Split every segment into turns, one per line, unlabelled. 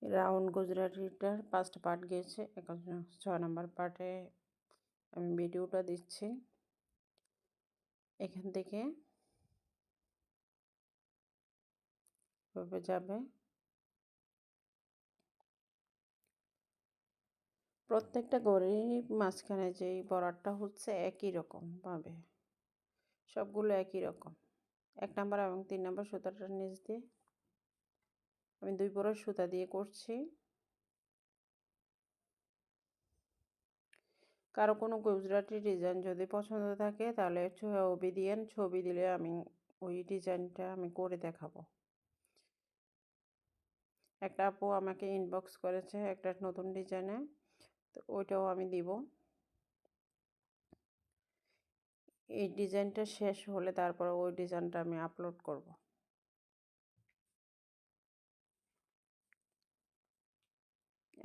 Round গুজরাটিটার 5টা part গিয়েছে, এখন 6 নম্বর পার্টে আমি ভিডিওটা দিচ্ছি। এখান থেকে এভাবে যাবে। প্রত্যেকটা ঘরেরই মাঝখানে যেই বর্ডারটা হচ্ছে একই রকম ভাবে, সবগুলো একই রকম। 1 নাম্বার এবং 3 নাম্বার সুতাটার নিচ দিয়ে আমি 2 বড় সুতা দিয়ে করছি। কারো কোনো গুজরাটি ডিজাইন যদি পছন্দ থাকে তাহলে ছবি দিয়েন, ছবি দিলে আমি ওই ডিজাইনটা আমি করে দেখাবো। একটা আপু আমাকে ইনবক্স করেছে একটা নতুন ডিজাইনে, তো ওইটাও আমি দিব। এই ডিজাইনটা শেষ হলে তারপর ওই ডিজাইনটা আমি আপলোড করব।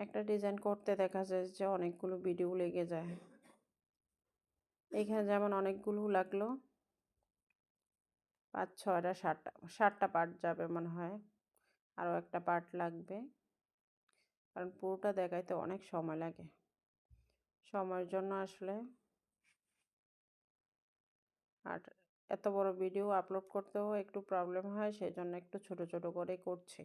একটা ডিজাইন করতে দেখা যায় যে অনেকগুলো ভিডিও লেগে যায়। এখানে যেমন অনেকগুলো লাগলো, 5, 6টা, 7টা পার্ট যাবে মনে হয়, আরও একটা পার্ট লাগবে, কারণ পুরোটা দেখাইতে অনেক সময় লাগে। সময়ের জন্য আসলে আর এত বড় ভিডিও আপলোড করতেও একটু প্রবলেম হয়, সেই জন্য একটু ছোট ছোট করে করছি।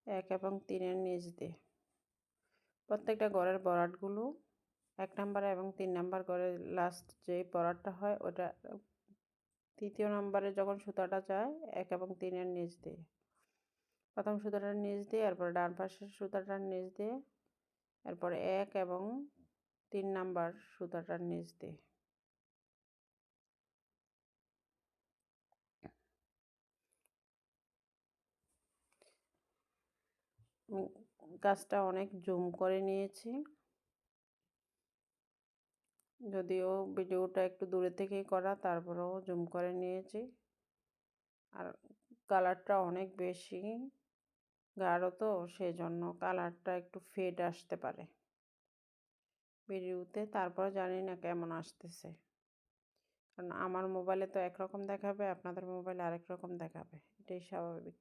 এক এবং 3-এর নিচ দিয়ে প্রত্যেকটা ঘরের বরাটগুলো 1 নাম্বার এবং 3 নাম্বার ঘরের লাস্ট যে বরাটটা হয় ওটা 3য় নাম্বারে যখন সুতাটা যায় 1 এবং 3-এর নিচ দিয়ে, প্রথম সুতাটার নিচ দিয়ে, এরপর ডান পাশের সুতাটার নিচ দিয়ে, এরপর 1 এবং 3 নাম্বার সুতাটার নিচ দিয়ে। কাজটা অনেক জুম করে নিয়েছি, যদিও ভিডিওটা একটু দূরে থেকেই করা, তারপরেও জুম করে নিয়েছি। আর কালারটা অনেক বেশি গাঢ়, তো সেই জন্য কালারটা একটু ফেড আসতে পারে ভিডিওতে, তারপরে জানি না কেমন আসতেছে, কারণ আমার মোবাইলে তো একরকম দেখাবে, আপনাদের মোবাইলে আরেক রকম দেখাবে, এটাই স্বাভাবিক।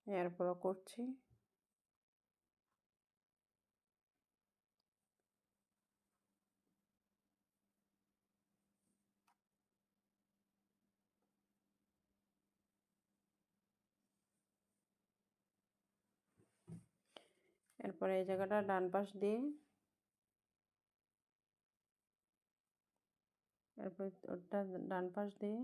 এরপরও করছি। এরপরে এই জায়গাটা ডান পাশ দিয়ে, এরপর ওটা ডান পাশ দিয়ে,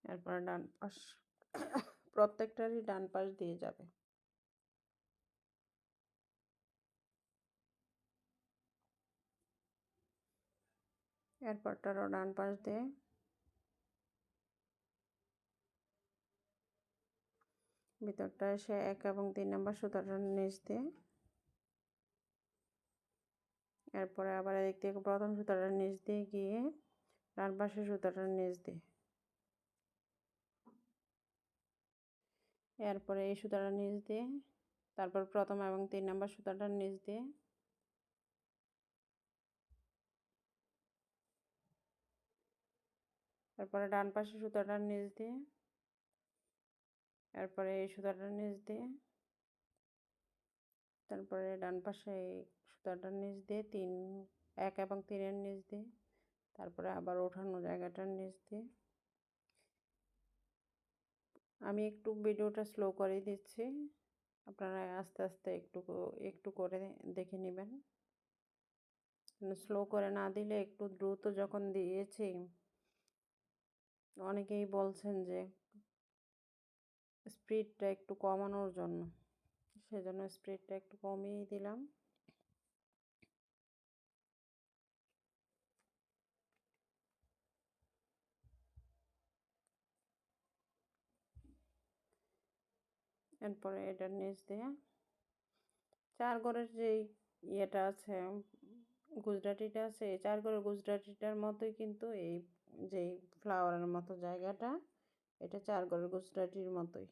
এরপরে ডান পাশ প্রত্যেকটারই ডান পাশ দিয়ে যাবে। এরপরটারও ডান পাশ দিয়ে, ভিতরটা এসে 1 এবং 3 নাম্বার সুতাটার নিচ দিয়ে, এরপরে আবার এদিক থেকে প্রথম সুতাটার নিচ দিয়ে গিয়ে ডান পাশের সুতাটার নিচ দিয়ে, এরপরে এই সুতাটার নিচ দিয়ে, তারপর প্রথম এবং 3 নাম্বার সুতাটার নিচ দিয়ে, তারপরে ডান পাশের সুতাটার নিচ দিয়ে, এরপরে এই সুতাটার নিচ দিয়ে, তারপরে ডান পাশে এই সুতাটার নিচ দিয়ে 1 এবং 3-এর নিচ দিয়ে, তারপরে আবার ওঠানো জায়গাটার নিচ দিয়ে। আমি একটু ভিডিওটা স্লো করে দিচ্ছি, আপনারা আস্তে আস্তে একটু একটু করে দেখে নেবেন। স্লো করে না দিলে, একটু দ্রুত যখন দিয়েছি, অনেকেই বলছেন যে স্পিডটা একটু কমানোর জন্য, সেজন্য স্পিডটা একটু কমিয়ে দিলাম। এরপরে এটার নিচ দিয়ে 4 ঘরের যেই ইয়েটা আছে, গুজরাটিটা আছে, এই 4 ঘরের গুজরাটিটার মতোই কিন্তু এই যেই ফ্লাওয়ারের মতো জায়গাটা, এটা 4 ঘরের গুজরাটির মতোই।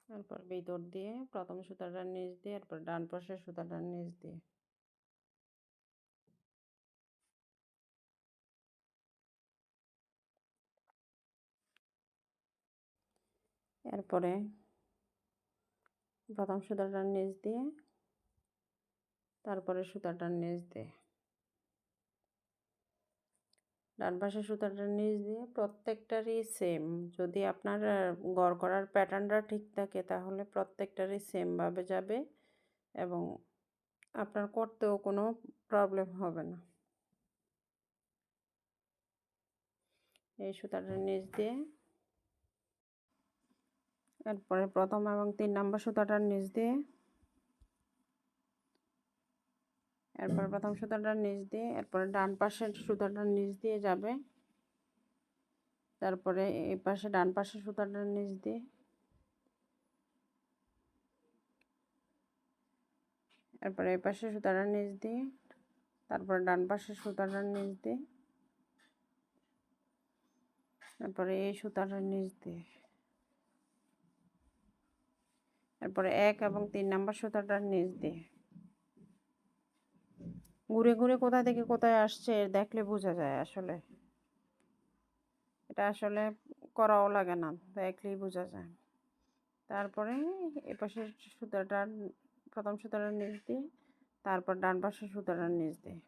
তারপর ভিতর দিয়ে প্রথম সুতাটার নিচ দিয়ে, এরপর ডান পাশের সুতাটার নিচ দিয়ে। এরপরে প্রথম সুতাটার নিচ দিয়ে, তারপরে সুতাটার নিচ দিয়ে, ডান পাশের সুতাটার নিচ দিয়ে। প্রত্যেকটারই সেম, যদি আপনার গড় করার প্যাটার্নটা ঠিক থাকে তাহলে প্রত্যেকটারই সেমভাবে যাবে এবং আপনার করতেও কোনো প্রবলেম হবে না। এই সুতাটার নিচ দিয়ে, এরপরে প্রথম এবং 3 নম্বর সুতাটার নিচ দিয়ে, এরপর প্রথম সুতাটার নিচ দিয়ে, এরপরে ডান পাশের সুতাটার নিচ দিয়ে যাবে, তারপরে এই পাশে ডান পাশের সুতাটার নিচ দিয়ে, এরপরে এই পাশে সুতাটার নিচ দিয়ে, তারপরে ডান পাশের সুতাটার নিচ দিয়ে, তারপরে এই সুতাটার নিচ দিয়ে, এরপরে 1 এবং 3 নম্বর সুতাটার নিচ দিয়ে। ঘুরে ঘুরে কোথা থেকে কোথায় আসছে দেখলে বোঝা যায়। আসলে এটা আসলে করাও লাগে না, দেখলেই বোঝা যায়। তারপরে এ পাশের সুতাটার প্রথম সুতাটার নিচ দিয়ে, তারপর ডান পাশের সুতাটার নিচ দিয়ে।